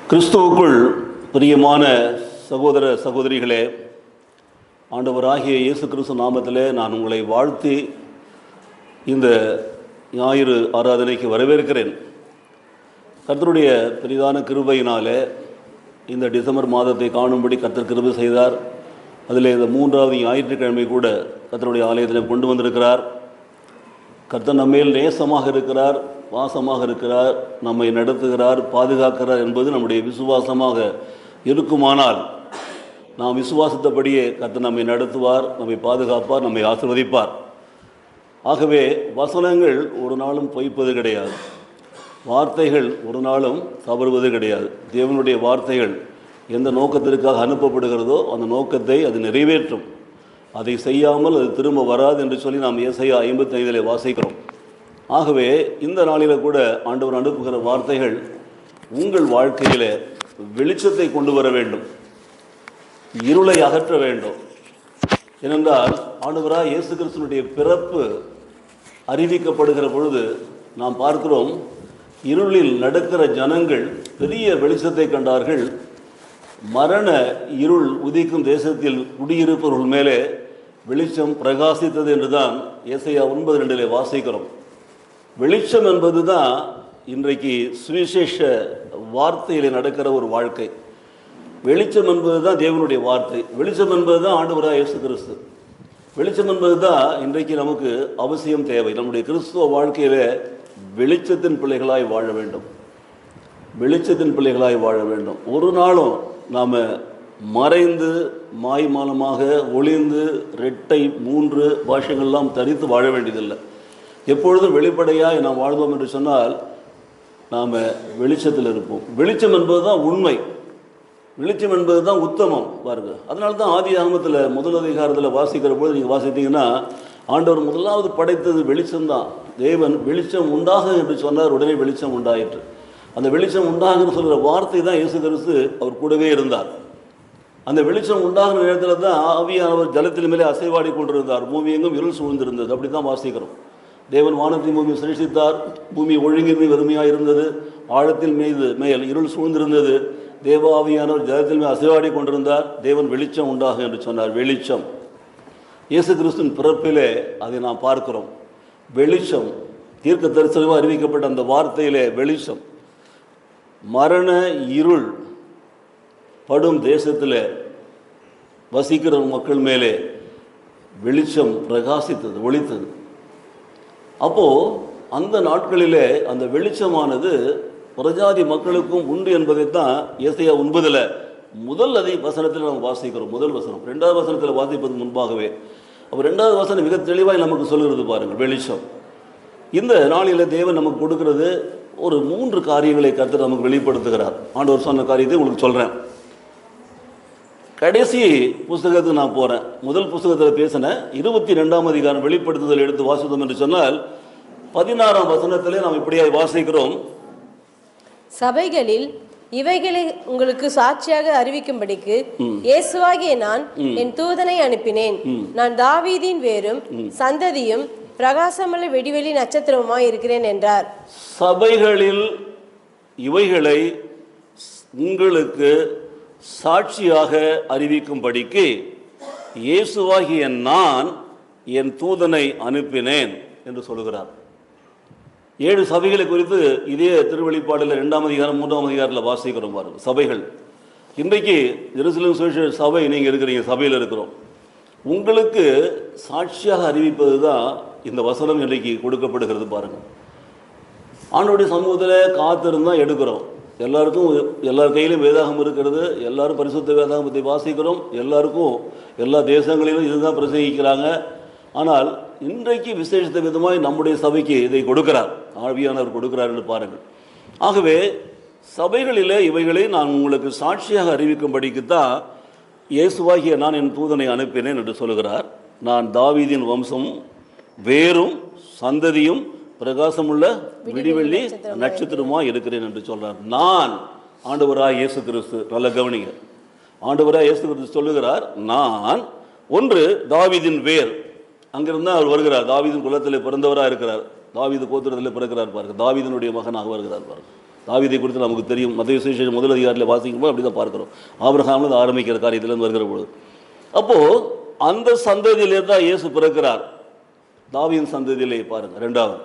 கிறிஸ்துவுக்குள் பிரியமான சகோதர சகோதரிகளே, ஆண்டவராகிய இயேசு கிறிஸ்து நாமத்திலே நான் உங்களை வாழ்த்தி இந்த ஞாயிறு ஆராதனைக்கு வரவேற்கிறேன். கர்த்தருடைய பெரிதான கிருபையினாலே இந்த டிசம்பர் மாதத்தை காணும்படி கர்த்தர் கிருபை செய்தார். அதில் இந்த 3வது ஞாயிற்றுக்கிழமை கூட கர்த்தருடைய ஆலயத்தில் கொண்டு வந்திருக்கிறார். கர்த்தர் நம்மேல் நேசமாக இருக்கிறார், வாசமாக இருக்கிறார், நம்மை நடத்துகிறார், பாதுகாக்கிறார் என்பது நம்முடைய விசுவாசமாக இருக்குமானால் நாம் விசுவாசத்தபடியே கர்த்தர் நம்மை நடத்துவார், நம்மை பாதுகாப்பார், நம்மை ஆசீர்வதிப்பார். ஆகவே வசனங்கள் ஒரு நாளும் பொய்ப்பது கிடையாது, வார்த்தைகள் ஒரு நாளும் தவறுவது கிடையாது. தேவனுடைய வார்த்தைகள் எந்த நோக்கத்திற்காக அனுப்பப்படுகிறதோ அந்த நோக்கத்தை அது நிறைவேற்றும். அதை செய்யாமல் அது திரும்ப வராது என்று சொல்லி நாம் ஏசாயா 55 வாசிக்கிறோம். ஆகவே இந்த நாளில் கூட ஆண்டவர் அனுப்புகிற வார்த்தைகள் உங்கள் வாழ்க்கையில் வெளிச்சத்தை கொண்டு வர வேண்டும், இருளை அகற்ற வேண்டும். ஏனென்றால் ஆண்டவராக இயேசு கிறிஸ்துவினுடைய பிறப்பு அறிவிக்கப்படுகிற பொழுது நாம் பார்க்கிறோம், இருளில் நடக்கிற ஜனங்கள் பெரிய வெளிச்சத்தை கண்டார்கள். மரண இருள் உதிக்கும் தேசத்தில் குடியிருப்பவர்கள் மேலே வெளிச்சம் பிரகாசித்தது என்றுதான் ஏசாயா 9:2 வாசிக்கிறோம். வெளிச்சம் என்பது தான் இன்றைக்கு சுவிசேஷ வார்த்தையில் நடக்கிற ஒரு வாழ்க்கை. வெளிச்சம் என்பது தான் தேவனுடைய வார்த்தை, வெளிச்சம் என்பது தான் ஆண்டவராக இயேசு கிறிஸ்து. வெளிச்சம் என்பது தான் இன்றைக்கு நமக்கு அவசியம் தேவை. நம்முடைய கிறிஸ்துவ வாழ்க்கையில் வெளிச்சத்தின் பிள்ளைகளாய் வாழ வேண்டும், வெளிச்சத்தின் பிள்ளைகளாய் வாழ வேண்டும். ஒரு நாளும் நாம் மறைந்து மாய்மாலமாக ஒளிந்து 2 3 பாஷைகள்லாம் தரித்து வாழ வேண்டியதில்லை. எப்பொழுதும் வெளிப்படையாக நாம் வாழ்ந்தோம் என்று சொன்னால் நாம் வெளிச்சத்தில் இருப்போம். வெளிச்சம் என்பது தான் உண்மை, வெளிச்சம் என்பது தான் உத்தமம் பாருங்க. அதனால தான் ஆதி ஆகமத்தில் 1 அதிகாரத்தில் வாசிக்கிற பொழுது நீங்கள் வாசித்தீங்கன்னா ஆண்டவர் முதலாவது படைத்தது வெளிச்சம்தான். தேவன் வெளிச்சம் உண்டாக என்று சொன்னார், உடனே வெளிச்சம் உண்டாயிற்று. அந்த வெளிச்சம் உண்டாகுன்னு சொல்கிற வார்த்தை தான் இயேசு கிறிஸ்து அவர் கூடவே இருந்தார். அந்த வெளிச்சம் உண்டாகிற நேரத்தில் தான் ஆவியானவர் ஜலத்தின் மேலே அசைவாடி கொண்டிருந்தார், பூமி எங்கும் இருள் சூழ்ந்திருந்தது. அப்படி தான் வாசிக்கிறோம். தேவன் வானத்தின் பூமியை சிருஷ்டித்தார், பூமி ஒழுங்கின்மை வெறுமையாக இருந்தது, ஆழத்தில் மேல் இருள் சூழ்ந்திருந்தது. தேவ ஆவியானவர் ஜலத்தின் மேல் அசைவாடி கொண்டிருந்தார். தேவன் வெளிச்சம் உண்டாக என்று சொன்னார். வெளிச்சம் இயேசு கிறிஸ்துவின் பிறப்பிலே அதை நாம் பார்க்கிறோம். வெளிச்சம் தீர்க்க தரிசனமாக அறிவிக்கப்பட்ட அந்த வார்த்தையிலே வெளிச்சம் மரண இருள் படும் தேசத்தில் வசிக்கிற மக்கள் மேலே வெளிச்சம் பிரகாசித்தது, ஒளித்தது. அப்போது அந்த நாட்களிலே அந்த வெளிச்சமானது பிரஜாதி மக்களுக்கும் உண்டு என்பதைத்தான் ஏசாயா 9 முதல் வசனத்தில் நம்ம வாசிக்கிறோம். முதல் வசனம் 2வது வசனத்தில் வாசிப்பது முன்பாகவே அப்போ 2வது வசனம் மிக தெளிவாக நமக்கு சொல்கிறது பாருங்கள், வெளிச்சம். இந்த நாளில் தேவன் நமக்கு கொடுக்கிறது ஒரு 3 காரியங்களை கர்த்தர் நமக்கு வெளிப்படுத்துகிறார். ஆண்டவர் சொன்ன காரியத்தை உங்களுக்கு சொல்கிறேன். கடைசி புஸ்தகத்துக்கு நான் போகிறேன். முதல் புஸ்தகத்தில் பேசினேன். 22ஆம் அதிகாரம் வெளிப்படுத்துதல் எடுத்து வாசித்தோம் என்று சொன்னால் 16ஆம் வசனத்திலே நாம் இப்படியாக வாசிக்கிறோம். சபைகளில் இவைகளை உங்களுக்கு சாட்சியாக அறிவிக்கும்படிக்கு இயேசுவாகிய நான் என் தூதனை அனுப்பினேன். நான் தாவீதின் வேரும் சந்ததியும் பிரகாசமுள்ள வெடிவெளி நட்சத்திரமாய் இருக்கிறேன் என்றார். சபைகளில் இவைகளை உங்களுக்கு சாட்சியாக அறிவிக்கும்படிக்கு இயேசுவாகிய நான் என் தூதனை அனுப்பினேன் என்று சொல்கிறார். 7 சபைகளை குறித்து இதே திருவெளிப்பாடில் 2ஆம் அதிகாரம் 3ஆம் அதிகாரத்தில் வாசிக்கிறோம் பாருங்கள். சபைகள் இன்றைக்கு எருசலேம் சுவிசேஷ சபை நீங்கள் இருக்கிறீங்க, சபையில் இருக்கிறோம். உங்களுக்கு சாட்சியாக அறிவிப்பது தான் இந்த வசனம் இன்றைக்கு கொடுக்கப்படுகிறது பாருங்கள். ஆண்டவருடைய சமூகத்தில் காத்திருந்தான் எடுக்கிறோம். எல்லாருக்கும் எல்லார் கையிலும் வேதாகம் இருக்கிறது, எல்லாரும் பரிசுத்த வேதாகமத்தை வாசிக்கிறோம், எல்லாருக்கும் எல்லா தேசங்களிலும் இதுதான் பிரசங்கிக்கிறாங்க. ஆனால் இன்றைக்கு விசேஷத்த விதமாய் நம்முடைய சபைக்கு இதை கொடுக்கிறார், ஆவியானவர் கொடுக்கிறார் என்று பாருங்கள். ஆகவே சபைகளில் இவைகளை நான் உங்களுக்கு சாட்சியாக அறிவிக்கும்படிக்குத்தான் இயேசுவாகிய நான் என் தூதனை அனுப்பினேன் என்று சொல்கிறார். நான் தாவீதின் வம்சம் வேரும் சந்ததியும் பிரகாசமுள்ள விடிவெள்ளி நட்சத்திரமாக இருக்கிறேன் என்று சொல்றார். நான் ஆண்டவராய் இயேசு கிறிஸ்து, நல்ல கவனிங்க, ஆண்டவராய் இயேசு கிறிஸ்து சொல்லுகிறார், நான் ஒன்று தாவீதின் வேர், அங்கிருந்து அவர் வருகிறார். தாவீதின் குலத்தில் பிறந்தவராக இருக்கிறார், தாவீது கோத்திரத்தில் பிறக்கிறார் பாருங்க, தாவீதினுடைய மகனாக வருகிறார் பாருங்க. தாவீதை குறித்து நமக்கு தெரியும். மத்தேயு சுவிசேஷம் முதல் அதிகாரத்தில் வாசிக்கும்போது அப்படி தான் பார்க்குறோம். ஆபிரகாம்ல ஆரம்பிக்கிற காரியத்திலேருந்து வருகிற பொழுது, அப்போது அந்த சந்ததியிலே தான் இயேசு பிறக்கிறார். தாவீதின் சந்ததியிலே பாருங்கள். ரெண்டாவது.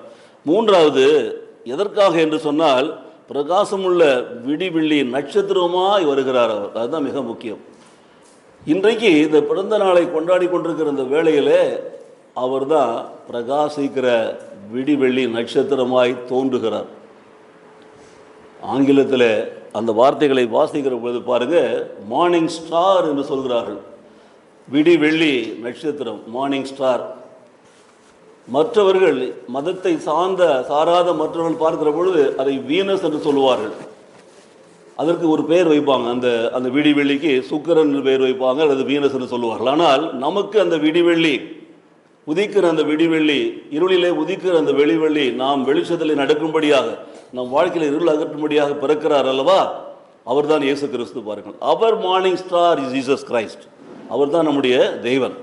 மூன்றாவது, எதற்காக என்று சொன்னால், பிரகாசமுள்ள விடிவெள்ளி நட்சத்திரமாய் வருகிறார் அவர். அதுதான் மிக முக்கியம். இன்றைக்கு இந்த பிறந்த நாளை கொண்டாடி கொண்டிருக்கிற இந்த வேளையிலே அவர் தான் பிரகாசிக்கிற விடிவெள்ளி நட்சத்திரமாய் தோன்றுகிறார். ஆங்கிலத்தில் அந்த வார்த்தைகளை வாசிக்கிற பொழுது பாருங்க, மார்னிங் ஸ்டார் என்று சொல்கிறார்கள். விடிவெள்ளி நட்சத்திரம், மார்னிங் ஸ்டார். மற்றவர்கள் மதத்தை சாராத மற்றவர்கள் பார்க்கிற பொழுது அதை வீனஸ் என்று சொல்லுவார்கள். அதற்கு ஒரு பெயர் வைப்பாங்க. அந்த விடிவெள்ளிக்கு சுக்கிரன் பெயர் வைப்பாங்க, அல்லது வீனஸ் என்று சொல்லுவார்கள். ஆனால் நமக்கு அந்த விடிவெள்ளி உதிக்கிற அந்த விடிவெள்ளி, இருளிலே உதிக்கிற அந்த வெளிவெள்ளி நாம் வெளிச்சத்தில் நடக்கும்படியாக, நம் வாழ்க்கையில் இருள் அகற்றும்படியாக பிறக்கிறார் அல்லவா, அவர் தான் இயேசு கிறிஸ்து. பாருங்கள், அவர் morning star is Jesus Christ. அவர் தான் நம்முடைய தெய்வன்.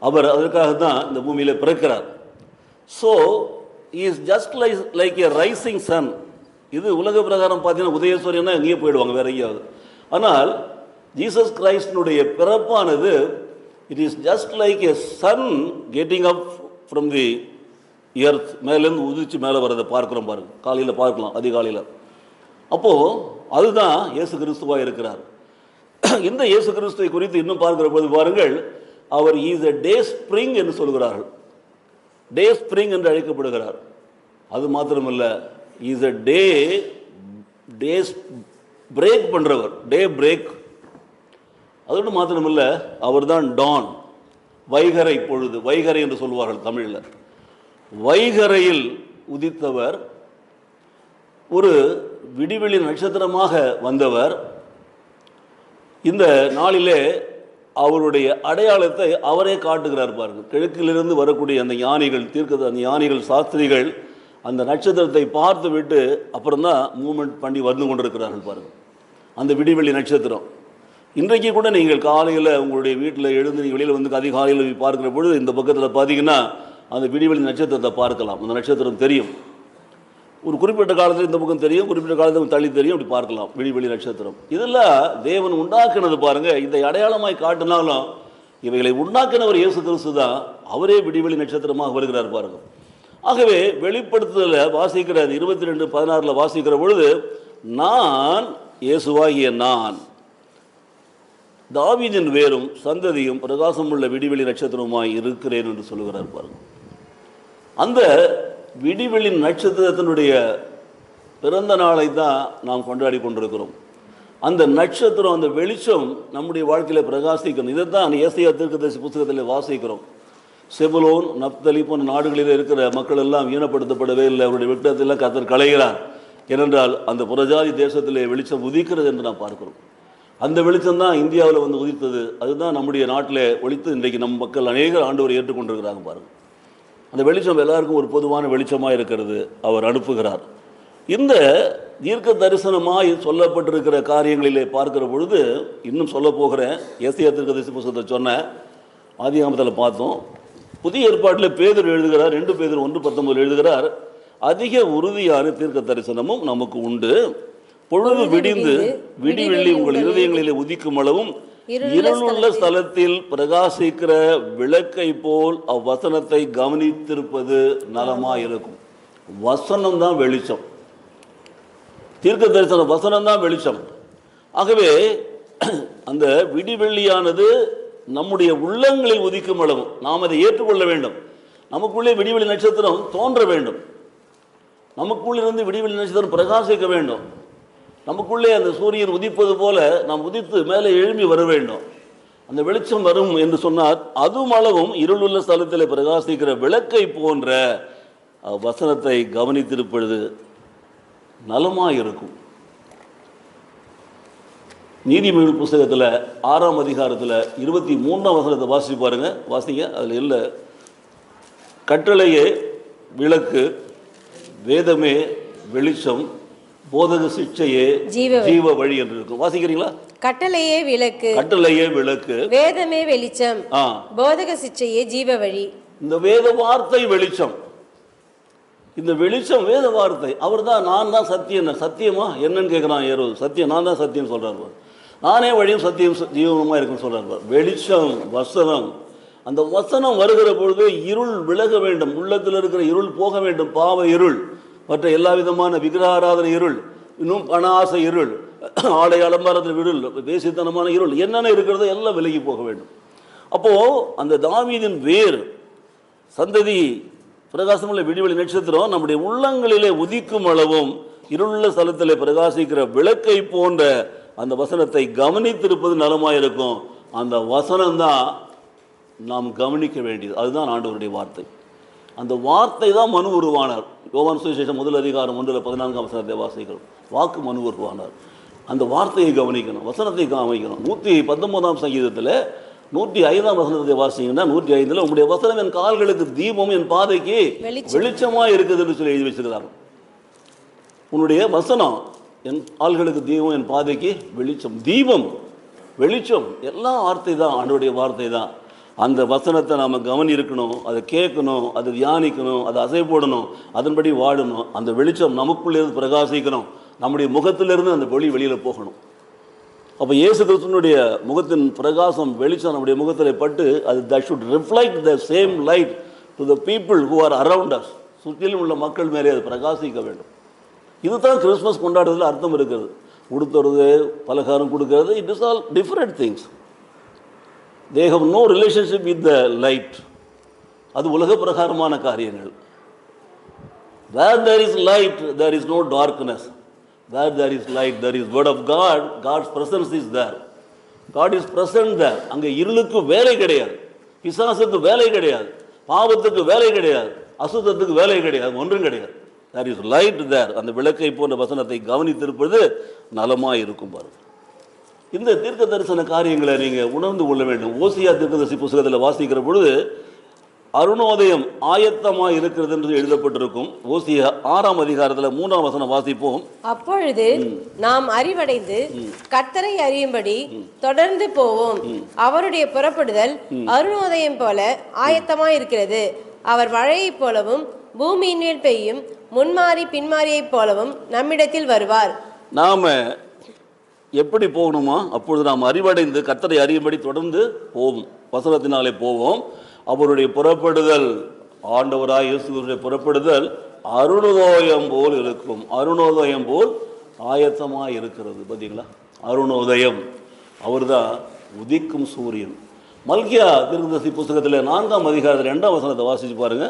அவர் அதற்காக தான் இந்த பூமியில் பிறக்கிறார். So is just like a rising sun. இது உலக பிரகாரம் பார்த்தீங்கன்னா உதயசூரியனா எங்கேயே போயிடுவாங்க, வேற எங்கேயாவது. ஆனால் ஜீசஸ் கிரைஸ்டனுடைய பிறப்பானது, it is just like a sun getting up from the earth. மேலேருந்து உதிச்சு மேலே வரதை பார்க்குறோம் பாருங்கள், காலையில் பார்க்கலாம், அதிகாலையில். அப்போது அதுதான் இயேசு கிறிஸ்துவாக இருக்கிறார். இந்த இயேசு கிறிஸ்துவை குறித்து இன்னும் பார்க்கிற போது பாருங்கள், அவர் இஸ் எ டே ஸ்ப்ரிங் என்று சொல்கிறார்கள். டே ஸ்ப்ரிங் என்று அழைக்கப்படுகிறார். அது மாத்திரமல்ல, இஸ் எ டே பிரேக் பண்ணுறவர், டே பிரேக். அதோடு மாத்திரமல்ல, அவர் தான் டான், வைகரை பொழுது. வைகரை என்று சொல்வார்கள் தமிழில். வைகரையில் உதித்தவர், ஒரு விடிவெளி நட்சத்திரமாக வந்தவர். இந்த நாளிலே அவருடைய அடையாளத்தை அவரே காட்டுகிறார் பாருங்கள். கிழக்கிலிருந்து வரக்கூடிய அந்த ஞானிகள், அந்த ஞானிகள், சாஸ்திரிகள் அந்த நட்சத்திரத்தை பார்த்து விட்டு அப்புறம்தான் மூவ்மெண்ட் பண்ணி வந்து கொண்டிருக்கிறார்கள் பாருங்கள். அந்த விடிவெளி நட்சத்திரம் இன்றைக்கு கூட நீங்கள் காலையில் உங்களுடைய வீட்டில் எழுந்து நீங்கள் வெளியில் வந்து அதிகாலையில் பார்க்குற பொழுது இந்த பக்கத்தில் பார்த்தீங்கன்னா அந்த விடிவெளி நட்சத்திரத்தை பார்க்கலாம். அந்த நட்சத்திரம் தெரியும். ஒரு குறிப்பிட்ட காலத்தில் இந்த பக்கம் தெரியும், குறிப்பிட்ட காலத்தில் தள்ளி தெரியும், அப்படி பார்க்கலாம் விடிவெளி நட்சத்திரம். இதெல்லாம் தேவன் உண்டாக்குனது பாருங்கள். இதை அடையாளமாய் காட்டினாலும் இவைகளை உண்டாக்கினவர் இயேசு கிறிஸ்து தான். அவரே விடிவெளி நட்சத்திரமாக வருகிறார் பாருங்கள். ஆகவே வெளிப்படுத்துதலில் வாசிக்கிற 22:16 வாசிக்கிற பொழுது, நான் இயேசுவாகிய நான் தாவீதின் வேரும் சந்ததியும் பிரகாசமுள்ள விடிவெளி நட்சத்திரமாய் இருக்கிறேன் என்று சொல்லுகிறார் பாருங்கள். அந்த விடிவெளி நட்சத்திரத்தினுடைய பிறந்த நாளை தான் நாம் கொண்டாடி கொண்டிருக்கிறோம். அந்த நட்சத்திரம், அந்த வெளிச்சம் நம்முடைய வாழ்க்கையில் பிரகாசிக்கணும். இதை தான் ஏசாயா தீர்க்கதரிசி புத்தகத்தில் வாசிக்கிறோம். செபுலோன், நப்தலி போன்ற நாடுகளில் இருக்கிற மக்கள் எல்லாம் ஈனப்படுத்தப்படவே இல்லை, அவருடைய விட்டத்தெல்லாம் கர்த்தர் களைகிறார். ஏனென்றால் அந்த புறஜாதி தேசத்திலே வெளிச்சம் உதிக்கிறது என்று நாம் பார்க்கிறோம். அந்த வெளிச்சம் தான் இந்தியாவில் வந்து உதித்தது. அதுதான் நம்முடைய நாட்டில் ஒழித்து இன்றைக்கு நம் மக்கள் அநேக ஆண்டவரை ஏற்றுக்கொண்டிருக்கிறாங்க பாருங்கள். அந்த வெளிச்சம் எல்லாருக்கும் ஒரு பொதுவான வெளிச்சமாக இருக்கிறது, அவர் அனுப்புகிறார். இந்த தீர்க்க தரிசனமாய் சொல்லப்பட்டிருக்கிற காரியங்களிலே பார்க்கிற பொழுது, இன்னும் சொல்ல போகிறேன். ஏசாயா தீர்க்கதரிசி புத்தகத்தை சொன்ன ஆதியாகமத்தில் பார்த்தோம். புதிய ஏற்பாட்டில் பேதுரு எழுதுகிறார், 2 பேதுரு 1:19 எழுதுகிறார், அதிக உறுதியான தீர்க்க தரிசனமும் நமக்கு உண்டு. பொழுது விடிந்து விடிவெள்ளி உங்கள் இருதயங்களிலே உதிக்கும் அளவும் இருளுள்ள ஸ்தலத்தில் பிரகாசிக்கிற விளக்கை போல் அவ்வசனத்தை கவனித்திருப்பது நலமாயிருக்கும். வசனம் தான் வெளிச்சம், தீர்க்க தரிசன வசனம் தான் வெளிச்சம். ஆகவே அந்த விடிவெள்ளியானது நம்முடைய உள்ளங்களில் உதிக்கும் அளவு நாம் அதை ஏற்றுக்கொள்ள வேண்டும். நமக்குள்ளே விடிவெளி நட்சத்திரம் தோன்ற வேண்டும். நமக்குள்ளிருந்து விடிவெளி நட்சத்திரம் பிரகாசிக்க வேண்டும். நமக்குள்ளே அந்த சூரியன் உதிப்பது போல நாம் உதித்து மேலே எழும்பி வர வேண்டும். அந்த வெளிச்சம் வரும் என்று சொன்னார். அதுவும் அளவும் இருளுள்ள ஸ்தலத்தில் பிரகாசிக்கிற விளக்கை போன்ற வசனத்தை கவனித்திருப்பது நலமாக இருக்கும். நீதிமொழிகள் புஸ்தகத்தில் 6ஆம் அதிகாரத்தில் 23ஆம் வசனத்தை வாசிச்சு பாருங்க, வாசிங்க. அதில் இல்லை, கட்டளையே விளக்கு, வேதமே வெளிச்சம், போதக சிக்ஷையே ஜீவ வழி என்று இருக்கும். வாசிக்கிறீங்களா? கட்டளையே விளக்கு, கட்டளையே விளக்கு, வேதமே வெளிச்சம், போதக சிக்ஷையே ஜீவ வழி. இந்த வேத வார்த்தை வெளிச்சம். இந்த வெளிச்சம் வேத வார்த்தை. அவர் தான் நான் தான் சத்தியம். சத்தியமா என்னன்னு கேட்குறான் ஏரோது. சத்தியம் நான் தான் சத்தியம் சொல்கிறார். நானே வழியும் சத்தியம் ஜீவனமாக இருக்குன்னு சொல்கிறார். வெளிச்சம் வசனம். அந்த வசனம் வருகிற பொழுது இருள் விலக வேண்டும், உள்ளத்தில் இருக்கிற இருள் போக வேண்டும். பாவ இருள், மற்ற எல்லா விதமான விக்கிரகாராதனை இருள், இன்னும் பண ஆசை இருள், ஆடை அலங்காரத்தில் இருள், பேசித்தனமான இருள், என்னென்ன இருக்கிறதோ எல்லாம் விலகி போக வேண்டும். அப்போது அந்த தாவீதின் வேர் சந்ததி பிரகாசமுள்ள விடிவெளி நட்சத்திரம் நம்முடைய உள்ளங்களிலே உதிக்கும் அளவும் இருளுள்ள ஸ்தலத்திலே பிரகாசிக்கிற விளக்கை போன்ற அந்த வசனத்தை கவனித்திருப்பது நலமாயிருக்கும். அந்த வசனம்தான் நாம் கவனிக்க வேண்டியது. அதுதான் ஆண்டவருடைய வார்த்தை. அந்த வார்த்தை தான் மனு உருவானார். யோவான் சுவிசேஷம் 1:14 வாசிக்கிறோம். வாக்கு மனு உருவானார். அந்த வார்த்தையை கவனிக்கணும், வசனத்தை கவனிக்கணும். 119 சங்கீதத்தில் 105 வசனத்தை வாசிங்கன்னா 105 உங்களுடைய வசனம் என் கால்களுக்கு தீபம், என் பாதைக்கு வெளிச்சமா இருக்குதுன்னு சொல்லி எழுதி வச்சிருக்கிறாங்க. உன்னுடைய வசனம் என் கால்களுக்கு தீபம், என் பாதைக்கு வெளிச்சம். தீபம், வெளிச்சம் எல்லாம் வார்த்தை தான், ஆண்டவருடைய வார்த்தை தான். அந்த வசனத்தை நாம் கவனி இருக்கணும், அதை கேட்கணும், அதை தியானிக்கணும், அதை அசை போடணும், அதன்படி வாழணும். அந்த வெளிச்சம் நமக்குள்ளேருந்து பிரகாசிக்கணும், நம்முடைய முகத்திலிருந்து அந்த ஒளி வெளியில் போகணும். அப்போ இயேசு கிறிஸ்துவினுடைய முகத்தின் பிரகாசம் வெளிச்சம் நம்முடைய முகத்தில் பட்டு அது that should reflect the same light to the people who are around us. சுற்றிலும் உள்ள மக்கள் மேலே அது பிரகாசிக்க வேண்டும். இதுதான் கிறிஸ்மஸ் கொண்டாடுறதுல அர்த்தம் இருக்கிறது. கொடுத்துறது, பலகாரம் கொடுக்கறது, it is all different things. they have no relationship with the light. அது உலக பிரகாரமான காரியங்கள். where there is light there is no darkness. where there is light there is word of God. God's presence is there. God is present there. அங்கே இருளுக்கு வேலை கிடையாது, பிசாசுக்கு வேலை கிடையாது, பாவத்துக்கு வேலை கிடையாது, அசுத்தத்துக்கு வேலை கிடையாது, ஒன்றும் கிடையாது. there is light there. அந்த விளக்கை போன்ற வசனத்தை கவனித்திருப்பது நலமாக இருக்கும். பாருங்க, இந்த தீர்க்க தரிசன காரியங்களை நீங்கள் உணர்ந்து கொள்ள வேண்டும். ஓசியா தீர்க்கதரிசி புத்தகத்தில் வாசிக்கிற பொழுது அருணோதயம் ஆயத்தமாக இருக்கிறது என்று எழுதப்பட்டிருக்கும். ஓசியா 6ஆம் அதிகாரத்தில் 3ஆம் வசனம் வாசிப்போம். அப்பொழுது நாம் அறிவடைந்து கர்த்தரை அறியும்படி தொடர்ந்து போவோம். அவருடைய புறப்படுதல் அருணோதயம் போல ஆயத்தமாய் இருக்கிறது. அவர் மழையைப் போலவும் பூமியின் மேல் பெய்யும் முன்மாறி பின்மாறியைப் போலவும் நம்மிடத்தில் வருவார். நாம எப்படி போகணுமா? அப்பொழுது நாம் அறிவடைந்து கர்த்தரை அறியும்படி தொடர்ந்து போவோம், வசனத்தினாலே போவோம். அவருடைய புறப்படுதல், ஆண்டவராய் இயேசுவுடைய புறப்படுதல் அருணோதயம் போல் இருக்கும். அருணோதயம் போல் ஆயத்தமாக இருக்கிறது. பார்த்தீங்களா? அருணோதயம், அவர் தான் உதிக்கும் சூரியன். மல்கியா தீர்க்கதரிசி புத்தகத்தில் 4ஆம் அதிகாரத்தில் 2ஆம் வசனத்தை வாசிச்சு பாருங்க.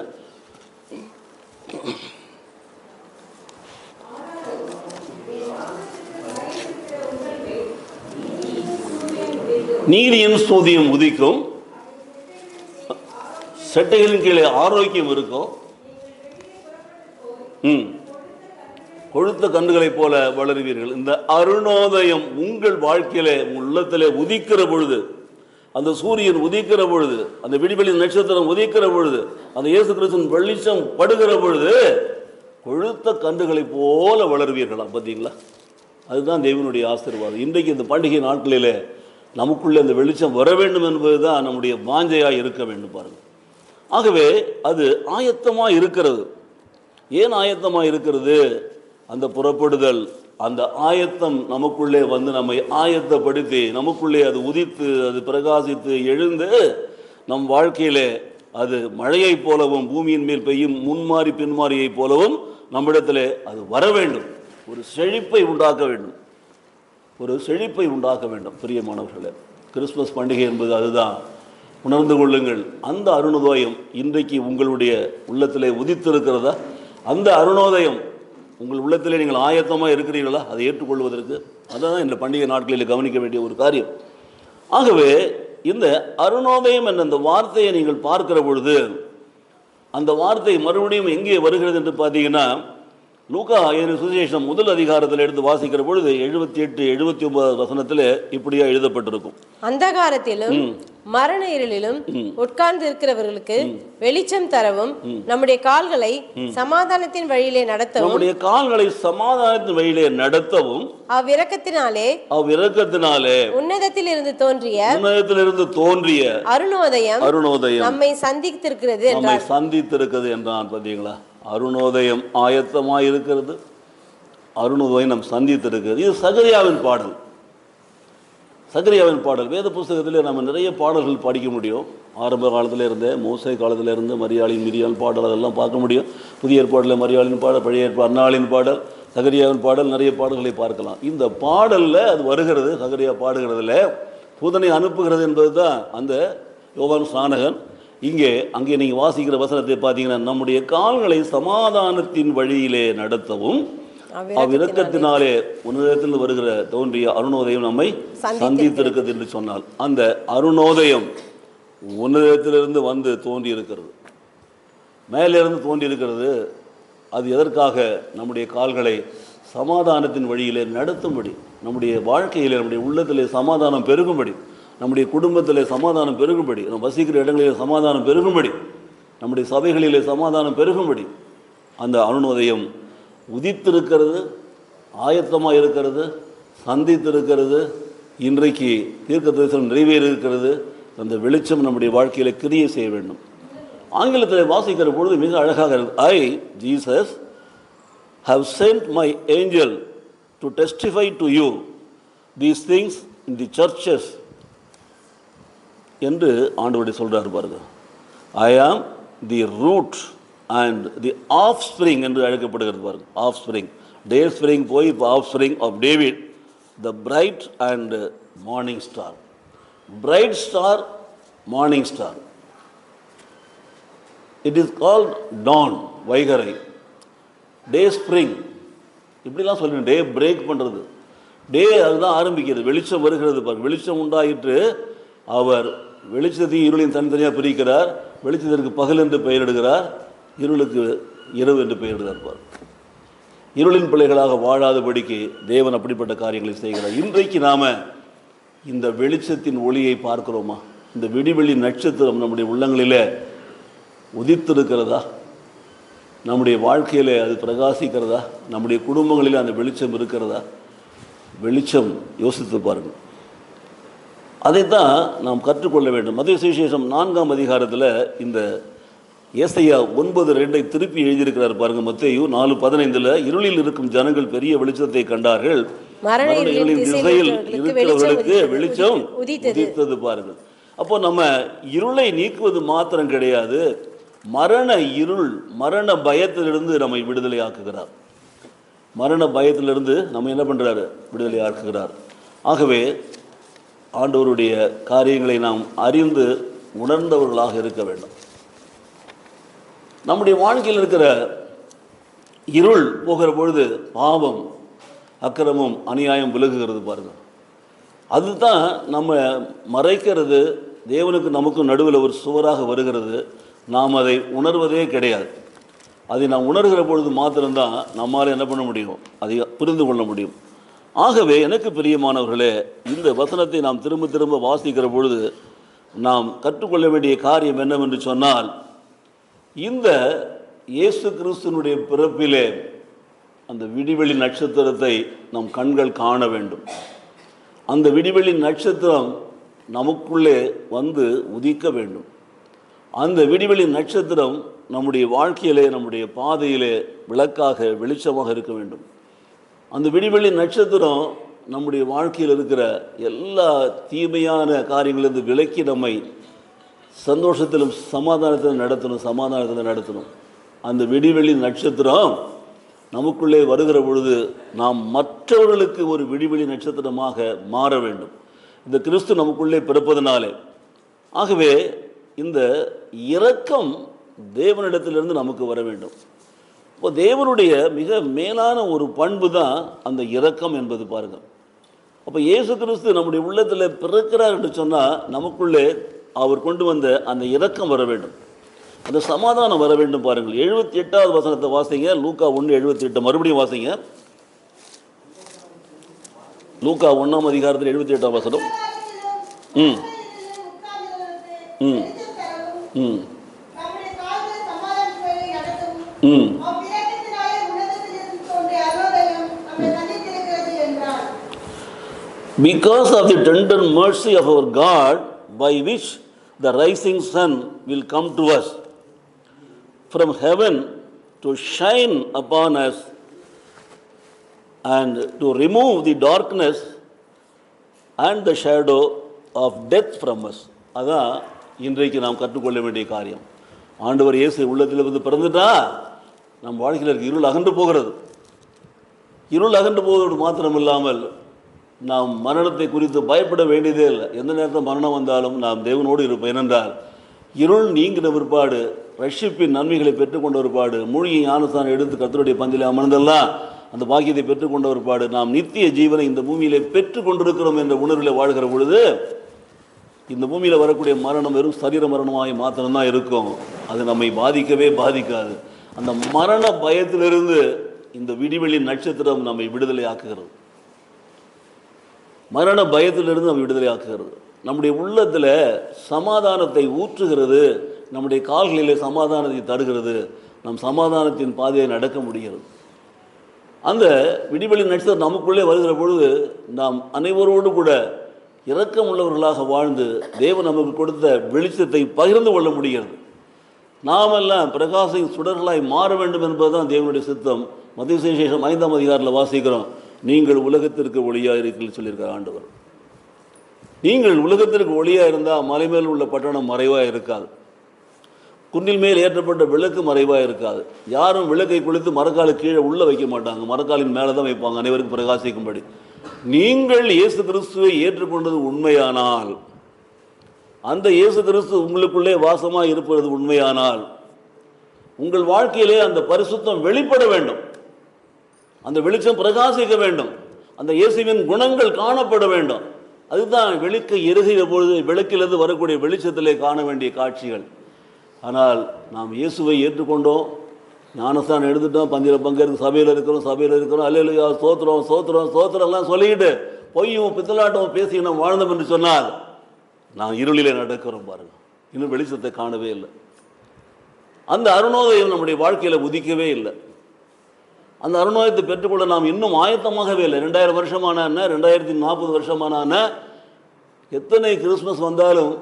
நீதியின் சூரியன் உதிக்கும், செட்டைகளின் கீழே ஆரோக்கியம் இருக்கும், கொழுத்த கன்றுகளைப் போல வளருவீர்கள். இந்த அருணோதயம் உங்கள் வாழ்க்கையிலே, உங்கள் உள்ளத்திலே உதிக்கிற பொழுது, அந்த சூரியன் உதிக்கிற பொழுது, அந்த விடிவெளி நட்சத்திரம் உதிக்கிற பொழுது, அந்த இயேசு கிறிஸ்துவின் வெளிச்சம் படுகிற பொழுது கொழுத்த கன்றுகளைப் போல வளருவீர்களாம். பார்த்தீங்களா? அதுதான் தேவனுடைய ஆசீர்வாதம். இன்றைக்கு இந்த பண்டிகை நாட்களிலே நமக்குள்ளே அந்த வெளிச்சம் வர வேண்டும் என்பது தான் நம்முடைய வாஞ்சையாக இருக்க வேண்டும். பாருங்கள், ஆகவே அது ஆயத்தமாக இருக்கிறது. ஏன் ஆயத்தமாக இருக்கிறது? அந்த புறப்படுதல், அந்த ஆயத்தம் நமக்குள்ளே வந்து நம்மை ஆயத்தப்படுத்தி, நமக்குள்ளே அது உதித்து, அது பிரகாசித்து எழுந்து நம் வாழ்க்கையிலே அது மழையைப் போலவும் பூமியின் மேல் பெய்யும் முன்மாறி பின்மாறியைப் போலவும் நம்மிடத்திலே அது வர வேண்டும். ஒரு செழிப்பை உண்டாக்க வேண்டும், ஒரு செழிப்பை உண்டாக்க வேண்டும். பிரியமானவர்களே, கிறிஸ்துமஸ் பண்டிகை என்பது அதுதான். உணர்ந்து கொள்ளுங்கள், அந்த அருணோதயம் இன்றைக்கு உங்களுடைய உள்ளத்திலே உதித்திருக்கிறதா? அந்த அருணோதயம் உங்கள் உள்ளத்திலே நீங்கள் ஆயத்தமாக இருக்கிறீர்களா அதை ஏற்றுக்கொள்வதற்கு? அதுதான் இந்த பண்டிகை நாட்களில் கவனிக்க வேண்டிய ஒரு காரியம். ஆகவே இந்த அருணோதயம் என்ற அந்த வார்த்தையை நீங்கள் பார்க்கிற பொழுது, அந்த வார்த்தை மறுபடியும் எங்கே வருகிறது என்று பார்த்தீங்கன்னா, லூக்கா சுவிசேஷம் 1 அதிகாரத்தில் எடுத்து வாசிக்கிற பொழுது 78, 79 வசனத்தில் இப்படியா எழுதப்பட்டிருக்கும். அந்தகாரத்திலும் மரண இருளிலும் உட்கார்ந்து இருக்கிறவர்களுக்கு வெளிச்சம் தரவும், நம்முடைய கால்களை சமாதானத்தின் வழியிலே நடத்தவும், நம்முடைய கால்களை சமாதானத்தின் வழியிலே நடத்தவும், அவ்விரக்கத்தினாலே உன்னதத்திலிருந்து தோன்றிய அருணோதயம் நம்மை சந்தித்திருக்கிறது என்றான். பார்த்தீங்களா? அருணோதயம் ஆயத்தமாக இருக்கிறது, அருணோதயம் நம் சந்தித்திருக்கிறது. இது சகரியாவின் பாடல். சகரியாவின் பாடல் வேத புஸ்தகத்தில் நம்ம நிறைய பாடல்கள் படிக்க முடியும். ஆரம்ப காலத்தில் இருந்தே, மோசே காலத்தில் இருந்து மரியாளின் மிரியாள் பாடல் அதெல்லாம் பார்க்க முடியும். புதிய ஏற்பாடில் மரியாளின் பாடல், பழைய ஏற்பாடு அன்னாளின் பாடல், சகரியாவின் பாடல், நிறைய பாடல்களை பார்க்கலாம். இந்த பாடலில் அது வருகிறது. சகரியா பாடுகிறதுல தூதனை அனுப்புகிறது என்பது தான் அந்த யோவான் ஸ்நானகன். அங்கே நீங்கள் வாசிக்கிற வசனத்தை பார்த்தீங்கன்னா, நம்முடைய கால்களை சமாதானத்தின் வழியிலே நடத்தவும் அவ்விரக்கத்தினாலே உன்னதத்தில் வருகிற தோன்றிய அருணோதயம் நம்மை சந்தித்திருக்கிறது என்று சொன்னால், அந்த அருணோதயம் உன்னதத்திலிருந்து வந்து தோன்றி இருக்கிறது, மேலிருந்து தோன்றி இருக்கிறது. அது எதற்காக? நம்முடைய கால்களை சமாதானத்தின் வழியிலே நடத்தும்படி, நம்முடைய வாழ்க்கையிலே, நம்முடைய உள்ளத்திலே சமாதானம் பெருகும்படி, நம்முடைய குடும்பத்திலே சமாதானம் பெருகும்படி, நம்ம வசிக்கிற இடங்களிலே சமாதானம் பெருகும்படி, நம்முடைய சபைகளிலே சமாதானம் பெருகும்படி அந்த அருணோதயம் உதித்திருக்கிறது, ஆயத்தமாக இருக்கிறது, சந்தித்திருக்கிறது. இன்றைக்கு தீர்க்க தரிசனம் நிறைவேறியிருக்கிறது. அந்த வெளிச்சம் நம்முடைய வாழ்க்கையில் கிரியை செய்ய வேண்டும். ஆங்கிலத்தில் வாசிக்கிற பொழுது மிக அழகாக இருக்கு. ஐ Jesus have sent my angel to testify to you these things in the churches என்று ஆண்டவரே சொல்றார் பாருங்க. I am the root and the offspring என்று அழைக்கப்படுகிறது பாருங்க. ஆஃப்ஸ்பிரிங், டே ஸ்பிரிங் போய் இப்போ offspring of David, the bright and morning star. Bright star, morning star. It is called dawn, வைகரை. டே ஸ்ப்ரிங், இப்படிலாம் சொல்லுங்க. டே பிரேக் பண்ணுறது, டே அதுதான் ஆரம்பிக்கிறது. வெளிச்சம் வருகிறது பாருங்க. வெளிச்சம் உண்டாயிற்று, அவர் வெளிச்சத்தையும் இருளின் தனித்தனியாக பிரிக்கிறார். வெளிச்சத்திற்கு பகல் என்று பெயரிடுகிறார், இருளுக்கு இரவு என்று பெயரிடுகிறார் பார். இருளின் பிள்ளைகளாக வாழாதபடிக்கு தேவன் அப்படிப்பட்ட காரியங்களை செய்கிறார். இன்றைக்கு நாம் இந்த வெளிச்சத்தின் ஒளியை பார்க்கிறோமா? இந்த விடிவெளி நட்சத்திரம் நம்முடைய உள்ளங்களிலே உதித்திருக்கிறதா? நம்முடைய வாழ்க்கையில் அது பிரகாசிக்கிறதா? நம்முடைய குடும்பங்களில் அந்த வெளிச்சம் இருக்கிறதா? வெளிச்சம் யோசித்து பாருங்கள். அதைத்தான் நாம் கற்றுக்கொள்ள வேண்டும். மத்தேயு சுவிசேஷம் 4ஆம் அதிகாரத்தில் இந்த ஏசாயா 9:2 திருப்பி எழுதியிருக்கிறார் பாருங்க. மத்தேயு 4:15 இருளில் இருக்கும் ஜனங்கள் பெரிய வெளிச்சத்தை கண்டார்கள், மரண இருளின் திசையில் இருக்கிறவர்களுக்கு வெளிச்சம் உதித்தது பாருங்கள். அப்போ நம்ம இருளை நீக்குவது மாத்திரம் கிடையாது, மரண இருள், மரண பயத்திலிருந்து நம்மை விடுதலை ஆக்குகிறார். மரண பயத்திலிருந்து நம்ம என்ன பண்றாரு? விடுதலை ஆக்குகிறார். ஆகவே ஆண்டவருடைய காரியங்களை நாம் அறிந்து உணர்ந்தவர்களாக இருக்க வேண்டும். நம்முடைய வாழ்க்கையில் இருக்கிற இருள் போகிற பொழுது பாவம், அக்கிரமம், அநியாயம் விலகுகிறது பாருங்க. அதுதான் நம்ம மறைக்கிறது. தேவனுக்கு நமக்கும் நடுவில் ஒரு சுவராக வருகிறது. நாம் அதை உணர்வதே கிடையாது. அதை நாம் உணர்கிற பொழுது மாத்திரம்தான் நம்மால் என்ன பண்ண முடியும்? அதை புரிந்து கொள்ள முடியும். ஆகவே எனக்கு பிரியமானவர்களே, இந்த வசனத்தை நாம் திரும்ப திரும்ப வாசிக்கிற பொழுது நாம் கற்றுக்கொள்ள வேண்டிய காரியம் என்னவென்று சொன்னால், இந்த இயேசு கிறிஸ்துனுடைய பிறப்பிலே அந்த விடிவெளி நட்சத்திரத்தை நம் கண்கள் காண வேண்டும். அந்த விடிவெளி நட்சத்திரம் நமக்குள்ளே வந்து உதிக்க வேண்டும். அந்த விடிவெளி நட்சத்திரம் நம்முடைய வாழ்க்கையிலே, நம்முடைய பாதையிலே விளக்காக, வெளிச்சமாக இருக்க வேண்டும். அந்த விடிவெளி நட்சத்திரம் நம்முடைய வாழ்க்கையில் இருக்கிற எல்லா தீமையான காரியங்களிலிருந்து விலக்கி நம்மை சந்தோஷத்திலும் சமாதானத்திலும் நடத்தணும். அந்த விடிவெளி நட்சத்திரம் நமக்குள்ளே வருகிற பொழுது நாம் மற்றவர்களுக்கு ஒரு விடிவெளி நட்சத்திரமாக மாற வேண்டும், இந்த கிறிஸ்து நமக்குள்ளே பிறப்பதனாலே. ஆகவே இந்த இரக்கம் தேவனிடத்திலிருந்து நமக்கு வர வேண்டும். இப்போ தேவனுடைய மிக மேலான ஒரு பண்பு தான் அந்த இரக்கம் என்பது பாருங்கள். அப்போ இயேசு கிறிஸ்து நம்முடைய உள்ளத்தில் பிறக்கிறார் என்று சொன்னால் நமக்குள்ளே அவர் கொண்டு வந்த அந்த இரக்கம் வர வேண்டும், அந்த சமாதானம் வர வேண்டும். பாருங்கள், 78வது வசனத்தை வாசிங்க. லூக்கா 1:78 மறுபடியும் வாசிங்க. லூக்கா 1ஆம் அதிகாரத்தில் 78ஆம் வசனம். ம் ம் ம் ம் Because of the tender mercy of our God, by which the rising sun will come to us from heaven to shine upon us and to remove the darkness and the shadow of death from us. அதான் இன்றைக்கு நாம் கற்றுக்கொள்ள வேண்டிய காரியம். ஆண்டவர் இயேசு உள்ளத்திலிருந்து பிறந்துட்டா நம் வாழ்க்கையில் இருக்க இருள் அகன்று போகிறது. இருள் அகன்று போவதோடு மாத்திரம் இல்லாமல் நாம் மரணத்தை குறித்து பயப்பட வேண்டியதே இல்லை. எந்த நேரத்தில் மரணம் வந்தாலும் நாம் தேவனோடு இருப்போம். ஏனென்றால் இருள் நீங்கின பிற்பாடு, ரட்சிப்பின் நன்மைகளை பெற்றுக்கொண்ட பிற்பாடு, மூழ்கி ஞானஸ்தானம் எடுத்து கர்த்தருடைய பந்திலே அமர்ந்தெல்லாம் அந்த பாக்கியத்தை பெற்றுக்கொண்ட பிற்பாடு நாம் நித்திய ஜீவனை இந்த பூமியிலே பெற்று கொண்டிருக்கிறோம் என்ற உணர்வில் வாழ்கிற பொழுது இந்த பூமியில் வரக்கூடிய மரணம் வெறும் சரீர மரணமாகி மாத்திரம்தான் இருக்கும். அது நம்மை பாதிக்கவே பாதிக்காது. அந்த மரண பயத்திலிருந்து இந்த விடிவெளி நட்சத்திரம் நம்மை விடுதலை ஆக்குகிறது. மரண பயத்திலிருந்து நம்ம விடுதலை ஆக்குகிறது. நம்முடைய உள்ளத்தில் சமாதானத்தை ஊற்றுகிறது. நம்முடைய கால்களிலே சமாதானத்தை தருகிறது. நம் சமாதானத்தின் பாதையை நடக்க முடிகிறது. அந்த விடிவெளி நட்சத்திரம் நமக்குள்ளே வருகிற பொழுது நாம் அனைவரோடு கூட இரக்கம் உள்ளவர்களாக வாழ்ந்து தேவன் நமக்கு கொடுத்த வெளிச்சத்தை பகிர்ந்து கொள்ள முடிகிறது. நாமெல்லாம் பிரகாசின் சுடர்களாய் மாற வேண்டும் என்பதுதான் தேவனுடைய சித்தம். மத்தேயு சுவிசேஷம் 5ஆம் அதிகாரத்தில் வாசிக்கிறோம், நீங்கள் உலகத்திற்கு ஒளியாக இருக்கீர்கள் சொல்லியிருக்கார் ஆண்டவர். நீங்கள் உலகத்திற்கு ஒளியாக இருந்தால் மலை மேல் உள்ள பட்டணம் மறைவாக இருக்காது. குன்றில் மேல் ஏற்றப்பட்ட விளக்கு மறைவாக இருக்காது. யாரும் விளக்கை கொளுத்து மரக்காலை கீழே உள்ள வைக்க மாட்டாங்க, மரக்காலின் மேலே தான் வைப்பாங்க, அனைவருக்கும் பிரகாசிக்கும்படி. நீங்கள் இயேசு கிறிஸ்துவை ஏற்றுக்கொண்டது உண்மையானால், அந்த இயேசு கிறிஸ்து உங்களுக்குள்ளே வாசமாக இருப்பது உண்மையானால், உங்கள் வாழ்க்கையிலே அந்த பரிசுத்தம் வெளிப்பட வேண்டும், அந்த வெளிச்சம் பிரகாசிக்க வேண்டும், அந்த இயேசுவின் குணங்கள் காணப்பட வேண்டும். அதுதான் வெளிக்கு எருகிற பொழுது விளக்கிலிருந்து வரக்கூடிய வெளிச்சத்திலே காண வேண்டிய காட்சிகள். ஆனால் நாம் இயேசுவை ஏற்றுக்கொண்டோம், ஞானஸ்தானம் எடுத்துட்டோம், பந்தியில் பங்கேற்க சபையில் இருக்கிறோம், அல்லேலூயா ஸ்தோத்திரம் ஸ்தோத்திரம் ஸ்தோத்திரம்லாம் சொல்லிக்கிட்டு பொய்யும் பித்தலாட்டம் பேசி நாம் வாழ்ந்தோம் என்று சொன்னால் நாம் இருளிலே நடக்கிறோம் பாருங்க. இன்னும் வெளிச்சத்தை காணவே இல்லை. அந்த அருணோதயம் நம்முடைய வாழ்க்கையில் உதிக்கவே இல்லை. அந்த அருணோதயத்தை பெற்றுக்கொள்ள நாம் இன்னும் ஆயத்தமாகவே இல்லை. 2000 வருஷமான 2040 வருஷமான எத்தனை கிறிஸ்மஸ் வந்தாலும்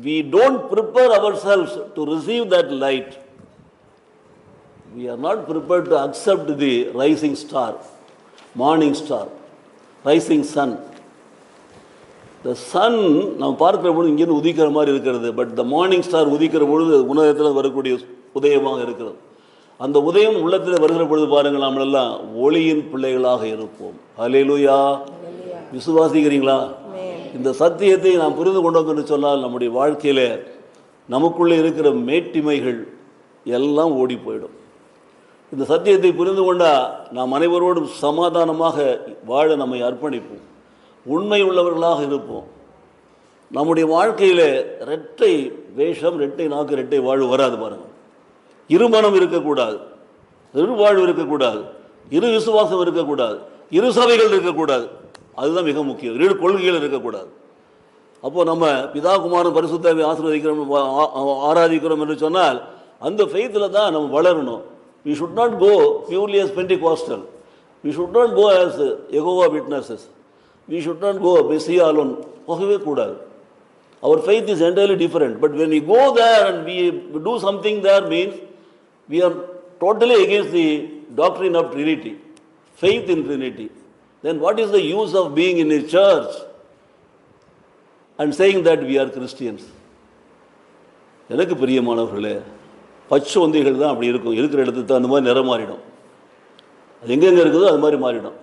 we don't prepare ourselves to receive that light. We are not prepared to accept the rising star, morning star, rising sun. The sun நாம் பார்க்கிற பொழுது இங்கேருந்து உதிக்கிற மாதிரி இருக்கிறது. பட் த மார்னிங் ஸ்டார் உதிக்கிற பொழுது உலகத்தில் வரக்கூடிய உதயமாக இருக்கிறது. அந்த உதயம் உள்ளத்தில் வருகிற பொழுது பாருங்கள், நாமெல்லாம் ஒளியின் பிள்ளைகளாக இருப்போம். ஹல்லேலூயா. விசுவாசிக்கிறீங்களா? இந்த சத்தியத்தை நாம் புரிந்து கொண்டோம் என்று சொன்னால் நம்முடைய வாழ்க்கையில் நமக்குள்ளே இருக்கிற மேட்டிமைகள் எல்லாம் ஓடி போயிடும். இந்த சத்தியத்தை புரிந்து கொண்டால் நாம் அனைவரோடும் சமாதானமாக வாழ நம்மை அர்ப்பணிப்போம், உண்மை உள்ளவர்களாக இருப்போம். நம்முடைய வாழ்க்கையில் இரட்டை வேஷம், இரட்டை நாக்கு, இரட்டை வாழ்வு வராது பாருங்கள். இருமனம் இருக்கக்கூடாது, இரு வாழ்வு இருக்கக்கூடாது, இரு விசுவாசம் இருக்கக்கூடாது, இரு சபைகள் இருக்கக்கூடாது. அதுதான் மிக முக்கியம். இரு கொள்கைகள் இருக்கக்கூடாது. அப்போது நம்ம பிதா குமாரன் பரிசுத்தாவை ஆசீர்வதிக்கிறோம், ஆராதிக்கிறோம் என்று சொன்னால் அந்த ஃபெய்த்தில் தான் நம்ம வளரணும். We should not go purely as Pentecostal. We should not go as Jehovah Witnesses. We should not go Messiah alone. போகவே கூடாது. Our faith is entirely different. But when we go there and we do something there, means we are totally against the doctrine of Trinity, faith in Trinity. Then what is the use of being in a church and saying that we are Christians? எனக்கு பிரியமானவர்களே, பச்சை வந்திகள் தான் அப்படி இருக்கும். இருக்கிற இடத்துக்கு தான் அந்த மாதிரி நிறம் மாறிடும். அது எங்கெங்கே இருக்குதோ அது மாதிரி மாறிடும்.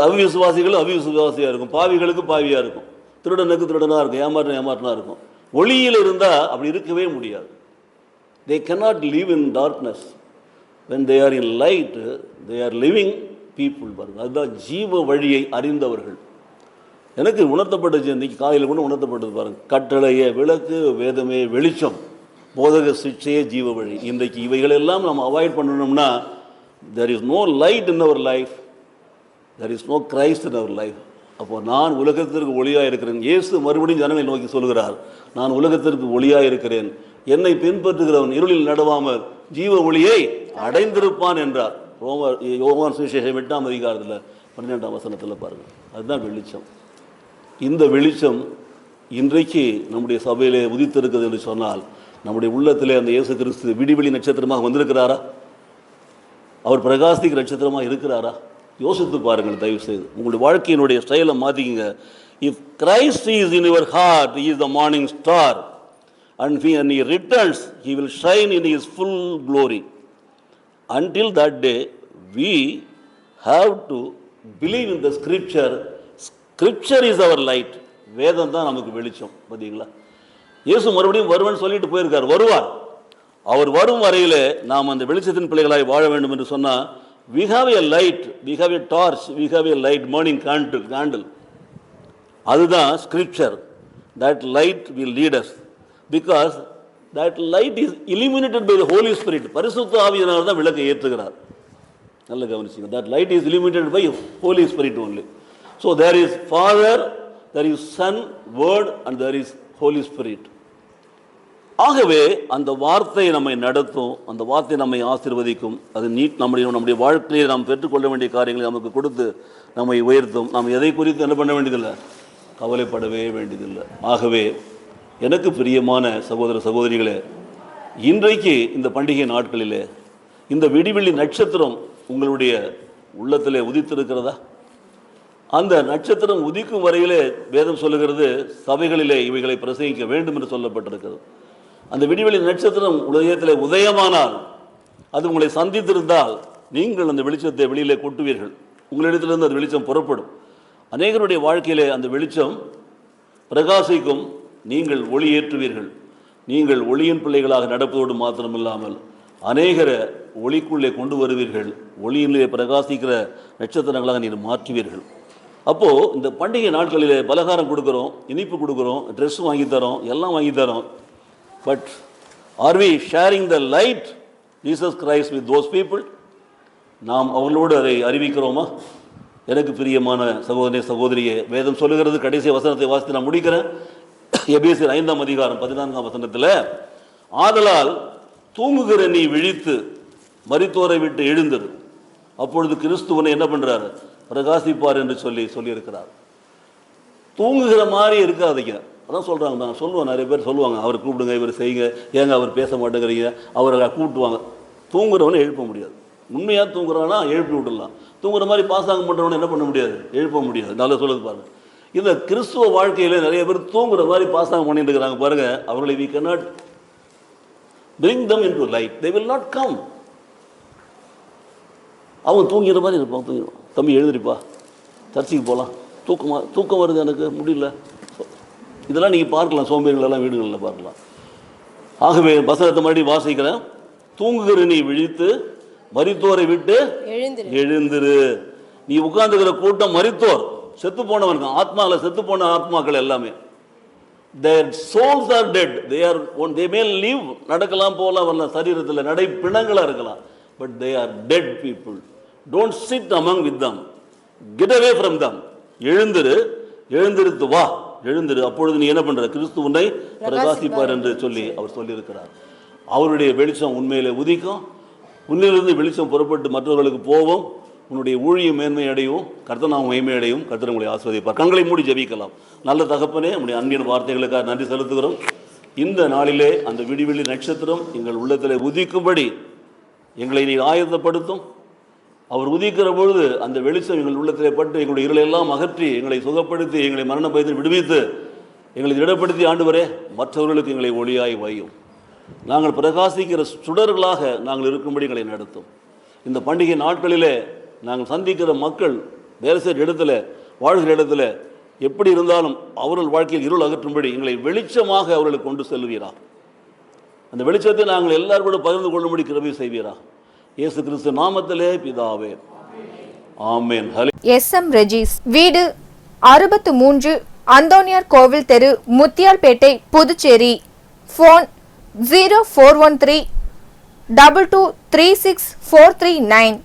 அவிசுவாசிகள் அவிசுவாசியாக இருக்கும், பாவிகளுக்கு பாவியாக இருக்கும், திருடனுக்கு திருடனாக இருக்கும், ஏமாற்றினா இருக்கும். ஒளியில் இருந்தால் அப்படி இருக்கவே முடியாது. They cannot live in darkness. When they are in light, they are living people. பாருங்கள், அதுதான் ஜீவ வழியை அறிந்தவர்கள். எனக்கு உணர்த்தப்பட்டது, இன்றைக்கி காலையில் கூட உணர்த்தப்பட்டது பாருங்கள். கட்டளையே விளக்கு, வேதமே வெளிச்சம், போதக சிக்ஷையே ஜீவ வழி. இன்றைக்கு இவைகளெல்லாம் நம்ம அவாய்ட் பண்ணணும்னா there is no light in our life, there is no Christ in our life. அப்போது நான் உலகத்திற்கு ஒளியாக இருக்கிறேன். இயேசு மறுபடியும் ஜனங்களை நோக்கி சொல்கிறார், நான் உலகத்திற்கு ஒளியாக இருக்கிறேன், என்னை பின்பற்றுகிறவன் இருளில் நடவாமல் ஜீவ ஒளியை அடைந்திருப்பான் என்றார். யோவான் சுவிசேஷம் 8ஆம் அதிகாரத்தில் 12ஆம் வசனத்தில் பாருங்கள். அதுதான் வெளிச்சம். இந்த வெளிச்சம் இன்றைக்கு நம்முடைய சபையிலே உதித்திருக்குது என்று சொன்னால் நம்முடைய உள்ளத்திலே அந்த இயேசு கிறிஸ்து விடிவெளி நட்சத்திரமாக வந்திருக்கிறாரா? அவர் பிரகாசிக்கிற நட்சத்திரமாக இருக்கிறாரா? யோசித்து பாருங்கள் தயவு செய்து. உங்களுடைய வாழ்க்கையினுடைய ஸ்டைலை மாற்றிக்கிங்க. If Christ is in your heart, he is the morning star, and when he returns he will shine in his full glory. Until that day we have to believe in the scripture. Scripture is our light. வேதம் தான் நமக்கு வெளிச்சம். பார்த்தீங்களா? இயேசு மறுபடியும் வருவன் சொல்லிட்டு போயிருக்கார். வருவார். அவர் வரும் வரையிலே நாம் அந்த வெளிச்சத்தின் பிள்ளைகளாய் வாழ வேண்டும் என்று சொன்னால், we have a light, we have a torch, we have a light, morning candle. அதுதான் scripture. That light will lead us, because that light is illuminated by the Holy Spirit. பரிசுத்த ஆவியானவர் தான் விளக்கை ஏற்றுகிறார். நல்ல கவனிச்சுங்க. That light is illuminated by Holy Spirit only. So there is Father, there is Son, Word, and there is Holy Spirit. ஆகவே அந்த வார்த்தை நம்மை நடத்தும், அந்த வார்த்தை நம்மை ஆசீர்வதிக்கும். அது நம்முடைய வாழ்க்கையை நாம் பெற்றுக்கொள்ள வேண்டிய காரியங்களை நமக்கு கொடுத்து நம்மை உயர்த்தும். நாம் எதை குறித்து என்ன பண்ண வேண்டியதில்லை, கவலைப்படவே வேண்டியதில்லை. ஆகவே எனக்கு பிரியமான சகோதர சகோதரிகளே, இன்றைக்கு இந்த பண்டிகை நாட்களிலே இந்த விடிவெளி நட்சத்திரம் உங்களுடைய உள்ளத்திலே உதித்திருக்கிறதா? அந்த நட்சத்திரம் உதிக்கும் வரையிலே வேதம் சொல்லுகிறது, சபைகளிலே இவைகளை பிரசங்கிக்க வேண்டும் என்று சொல்லப்பட்டிருக்கிறது. அந்த விடிவெளி நட்சத்திரம் உலகத்திலே உதயமானால், அது உங்களை சந்தித்திருந்தால், நீங்கள் அந்த வெளிச்சத்தை வெளியிலே கொட்டுவீர்கள். உங்களிடத்திலிருந்து அந்த வெளிச்சம் புறப்படும். அநேகருடைய வாழ்க்கையிலே அந்த வெளிச்சம் பிரகாசிக்கும். நீங்கள் ஒளி ஏற்றுவீர்கள். நீங்கள் ஒளியின் பிள்ளைகளாக நடப்பதோடு மாத்திரமில்லாமல் அநேகரை ஒளிக்குள்ளே கொண்டு வருவீர்கள். ஒளியிலே பிரகாசிக்கிற நட்சத்திரங்களாக நீங்கள் மாற்றுவீர்கள். அப்போது இந்த பண்டிகை நாட்களிலே பலகாரம் கொடுக்குறோம், இனிப்பு கொடுக்குறோம், ட்ரெஸ் வாங்கித்தரோம், எல்லாம் வாங்கித்தரோம். But are we sharing the light, Jesus Christ, with those people? நாம் அவர்களோடு அதை அறிவிக்கிறோமா? எனக்கு பிரியமான சகோதரனே சகோதரியே, வேதம் சொல்லுகிறது, கடைசி வசனத்தை வாசித்து நான் முடிக்கிறேன். எபேசியர் 5ஆம் அதிகாரம் 14ஆம் வசனத்தில், ஆதலால் தூங்குகிற நீ விழித்து மரித்தோரை விட்டு எழுந்தது, அப்பொழுது கிறிஸ்துவனை என்ன பண்ணுறாரு, பிரகாசிப்பார் என்று சொல்லியிருக்கிறார். தூங்குகிற மாதிரி இருக்காதீங்க. அதான் சொல்கிறாங்க. நான் சொல்லுவேன், நிறைய பேர் சொல்லுவாங்க, அவர் கூப்பிடுங்க, இவர் செய்யுங்க, ஏங்க அவர் பேச மாட்டேங்கிறீங்க, அவரை கூப்பிட்டுவாங்க. தூங்குறவனை எழுப்ப முடியாது. உண்மையாக தூங்குறானா எழுப்பி விடலாம். தூங்குற மாதிரி பாசாங்கம் பண்ணுறவனை என்ன பண்ண முடியாது, எழுப்ப முடியாது. நல்லா சொல்லுது பாருங்க. இந்த கிறிஸ்துவ வாழ்க்கையில் நிறைய பேர் தூங்குற மாதிரி பாசாங்கம் பண்ணிட்டு இருக்கிறாங்க பாருங்க. அவர்களை we cannot bring them into light. They will not come. அவங்க தூங்கிற மாதிரி இருப்பான். தூங்கிடுவான். தம்பி எழுதிருப்பா, சர்ச்சைக்கு போகலாம், தூக்கம் வருது, எனக்கு முடியல. இதெல்லாம் நீங்கள் பார்க்கலாம், சோம்பேறிகளெல்லாம் வீடுகளில் பார்க்கலாம். ஆகவே வசனத்தை மறுபடியும் வாசிக்கிறேன். தூங்குகிற நீ விழித்து மரித்தோரை விட்டு எழுந்திரு. நீ உட்கார்ந்துக்கிற கூட்டம் மரித்தோர், செத்து போனவன், ஆத்மாவில் செத்து போன ஆத்மாக்கள் எல்லாமே. their souls are dead. they may live, நடக்கலாம், போகலாம், வரலாம், சரீரத்தில் நடை பிணங்களாக இருக்கலாம். but they are dead people. don't sit among with them. get away from them. எழுந்திருத்து வா, எழுந்திரு. அப்பொழுது நீ என்ன பண்ற, கிறிஸ்து உன்னை பிரகாசிப்பார் என்று சொல்லி அவர் சொல்லியிருக்கிறார். அவருடைய வெளிச்சம் உண்மையிலே உதிக்கும். உன்னிலிருந்து வெளிச்சம் புறப்பட்டு மற்றவர்களுக்கு போவோம். உன்னுடைய ஊழிய மேன்மை அடையும், கர்த்தர் நாம் மேன்மை அடையும். கர்த்தர் உங்களை ஆசீர்வதிப்பார். கண்களை மூடி ஜெபிக்கலாம். நல்ல தகப்பனே, நம்முடைய அன்பின் வார்த்தைகளுக்காக நன்றி செலுத்துகிறோம். இந்த நாளிலே அந்த விடிவெளி நட்சத்திரம் எங்கள் உள்ளத்திலே உதிக்கும்படி எங்களை நீ ஆயத்தப்படுத்தும். அவர் உதிக்கிற பொழுது அந்த வெளிச்சம் எங்கள் உள்ளத்திலே பட்டு எங்களுடைய இருளெல்லாம் அகற்றி எங்களை சுகப்படுத்தி எங்களை மரண பயத்தில் விடுவித்து எங்களை திடப்படுத்தி ஆண்டவரே மற்றவர்களுக்கு எங்களை ஒளியாய் வையும். நாங்கள் பிரகாசிக்கிற சுடர்களாக நாங்கள் இருக்கும்படி எங்களை நடத்தும். இந்த பண்டிகை நாட்களிலே நாங்கள் சந்திக்கிற மக்கள் வேலை செய்கிற இடத்துல, வாழ்கிற இடத்துல எப்படி இருந்தாலும் அவர்கள் வாழ்க்கையில் இருள் அகற்றும்படி எங்களை வெளிச்சமாக அவர்களுக்கு கொண்டு செல்வீரா. அந்த வெளிச்சத்தை நாங்கள் எல்லாரும் கூட பகிர்ந்து கொள்ளும்படி கிருபை செய்வீரா. இயேசு கிறிஸ்து நாமத்திலே பிதாவே, ஆமென். SM ரெஜிஸ், வீடு 63, அந்தோனியார் கோவில் தெரு, முத்தியால்பேட்டை, புதுச்சேரி. ஃபோன் 0413 2236 439.